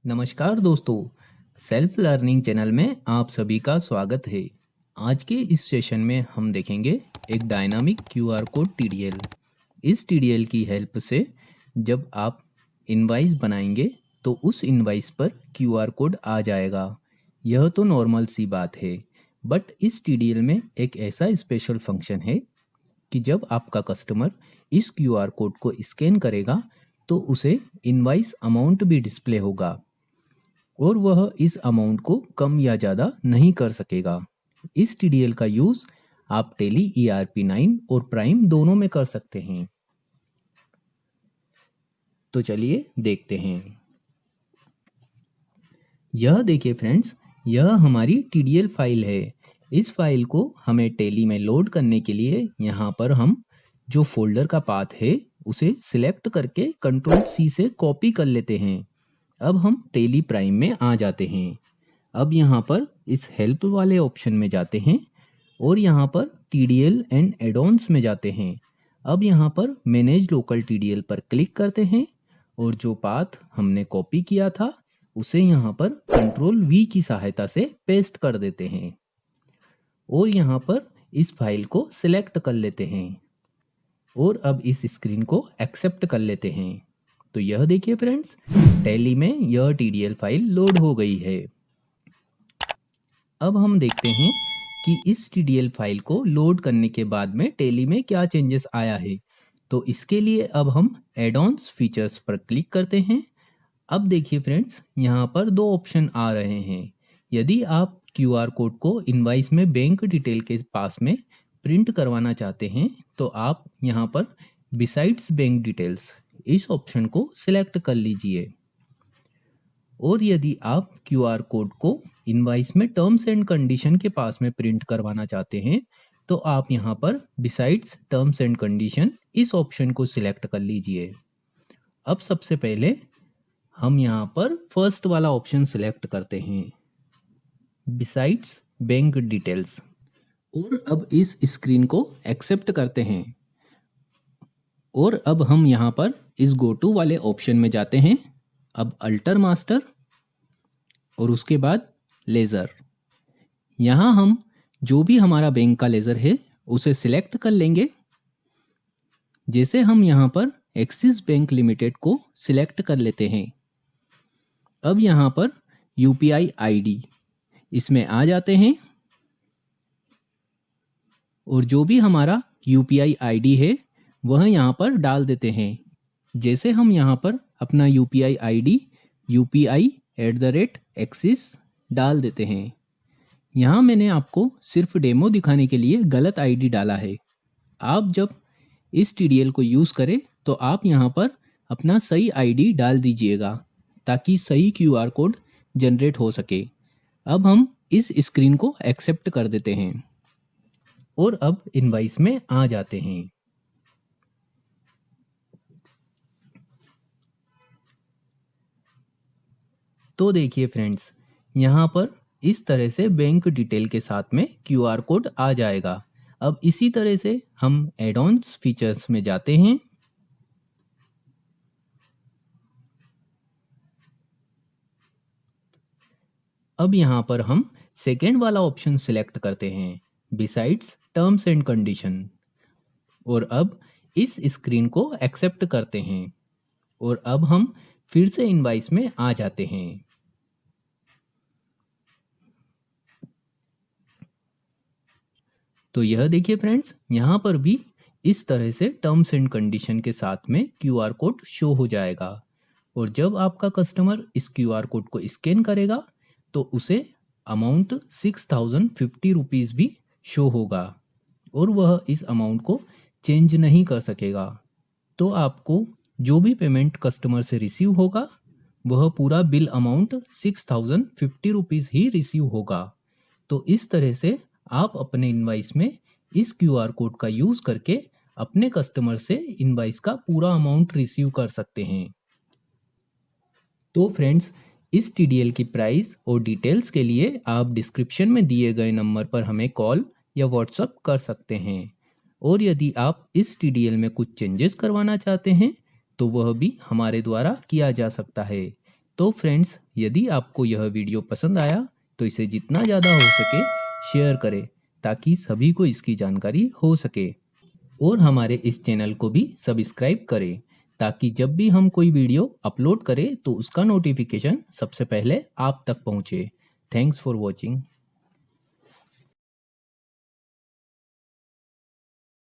नमस्कार दोस्तों, self learning channel में आप सभी का स्वागत है। आज के इस सेशन में हम देखेंगे एक डायनामिक क्यूआर कोड टीडीएल। इस टीडीएल की हेल्प से जब आप इनवाइस बनाएंगे तो उस इनवाइस पर क्यूआर कोड आ जाएगा। यह तो नॉर्मल सी बात है, बट इस टीडीएल में एक ऐसा स्पेशल फंक्शन है कि जब आपका कस्टमर इस क्यूआर कोड को स्कैन करेगा तो उसे इनवाइस अमाउंट भी डिस्प्ले होगा और वह इस अमाउंट को कम या ज़्यादा नहीं कर सकेगा। इस टीडीएल का यूज़ आप टेली ERP9 और प्राइम दोनों में कर सकते हैं। तो चलिए देखते हैं। यह देखिए फ्रेंड्स, यह हमारी टीडीएल फाइल है। इस फाइल को हमें टेली में लोड करने के लिए यहाँ पर हम जो फोल्डर का पाथ है उसे सिलेक्ट करके Ctrl+C से कॉपी कर लेते हैं। अब हम टेली प्राइम में आ जाते हैं। अब यहाँ पर इस हेल्प वाले ऑप्शन में जाते हैं और यहाँ पर TDL एंड एडॉन्स में जाते हैं। अब यहाँ पर मैनेज लोकल TDL पर क्लिक करते हैं और जो पाथ हमने कॉपी किया था उसे यहाँ पर Ctrl+V की सहायता से पेस्ट कर देते हैं और यहाँ पर इस फाइल को सिलेक्ट कर लेते हैं और अब इस स्क्रीन को एक्सेप्ट कर लेते हैं। तो यह देखिए फ्रेंड्स, टेली में यह टीडीएल फाइल लोड हो गई है। अब हम देखते हैं कि इस टीडीएल फाइल को लोड करने के बाद में टेली में क्या चेंजेस आया है। तो इसके लिए अब हम एडॉन्स फीचर्स पर क्लिक करते हैं। अब देखिए फ्रेंड्स, यहाँ पर दो ऑप्शन आ रहे हैं। यदि आप क्यूआर कोड को इनवाइस में बैंक डिटेल के पास में प्रिंट करवाना चाहते हैं तो आप यहाँ पर बिसाइड्स बैंक डिटेल्स इस ऑप्शन को सिलेक्ट कर लीजिए। और यदि आप क्यूआर कोड को इनवाइस में टर्म्स एंड कंडीशन के पास में प्रिंट करवाना चाहते हैं तो आप यहाँ पर बिसाइड्स टर्म्स एंड कंडीशन इस ऑप्शन को सिलेक्ट कर लीजिए। अब सबसे पहले हम यहाँ पर फर्स्ट वाला ऑप्शन सिलेक्ट करते हैं, बिसाइड्स बैंक डिटेल्स, और अब इस स्क्रीन को एक्सेप्ट करते हैं। और अब हम यहाँ पर इस गो टू वाले ऑप्शन में जाते हैं। अब अल्टर मास्टर और उसके बाद लेज़र, यहाँ हम जो भी हमारा बैंक का लेज़र है उसे सिलेक्ट कर लेंगे। जैसे हम यहाँ पर एक्सिस बैंक लिमिटेड को सिलेक्ट कर लेते हैं। अब यहाँ पर UPI ID इसमें आ जाते हैं और जो भी हमारा UPI ID है वह यहाँ पर डाल देते हैं। जैसे हम यहाँ पर अपना UPI ID UPI@axis डाल देते हैं। यहाँ मैंने आपको सिर्फ डेमो दिखाने के लिए गलत ID डाला है। आप जब इस TDL को यूज़ करें तो आप यहाँ पर अपना सही ID डाल दीजिएगा ताकि सही QR कोड जनरेट हो सके। अब हम इस स्क्रीन को एक्सेप्ट कर देते हैं और अब इनवाइस में आ जाते हैं। तो देखिए फ्रेंड्स, यहाँ पर इस तरह से बैंक डिटेल के साथ में क्यूआर कोड आ जाएगा। अब इसी तरह से हम एडॉन्स फीचर्स में जाते हैं। अब यहाँ पर हम सेकेंड वाला ऑप्शन सिलेक्ट करते हैं, बिसाइड्स टर्म्स एंड कंडीशन, और अब इस स्क्रीन को एक्सेप्ट करते हैं और अब हम फिर से इनवाइस में आ जाते हैं। तो यह देखिए फ्रेंड्स, यहाँ पर भी इस तरह से टर्म्स एंड कंडीशन के साथ में क्यूआर कोड शो हो जाएगा और जब आपका कस्टमर इस क्यूआर कोड को स्कैन करेगा तो उसे अमाउंट 6050 रुपीज़ भी शो होगा और वह इस अमाउंट को चेंज नहीं कर सकेगा। तो आपको जो भी पेमेंट कस्टमर से रिसीव होगा वह पूरा बिल अमाउंट 6050 रुपीज़ ही रिसीव होगा। तो इस तरह से आप अपने इनवाइस में इस क्यूआर कोड का यूज़ करके अपने कस्टमर से इनवाइस का पूरा अमाउंट रिसीव कर सकते हैं। तो फ्रेंड्स, इस TDL की प्राइस और डिटेल्स के लिए आप डिस्क्रिप्शन में दिए गए नंबर पर हमें कॉल या व्हाट्सएप कर सकते हैं। और यदि आप इस TDL में कुछ चेंजेस करवाना चाहते हैं तो वह भी हमारे द्वारा किया जा सकता है। तो फ्रेंड्स, यदि आपको यह वीडियो पसंद आया तो इसे जितना ज़्यादा हो सके शेयर करें ताकि सभी को इसकी जानकारी हो सके। और हमारे इस चैनल को भी सब्सक्राइब करें ताकि जब भी हम कोई वीडियो अपलोड करें तो उसका नोटिफिकेशन सबसे पहले आप तक पहुंचे। Thanks for watching.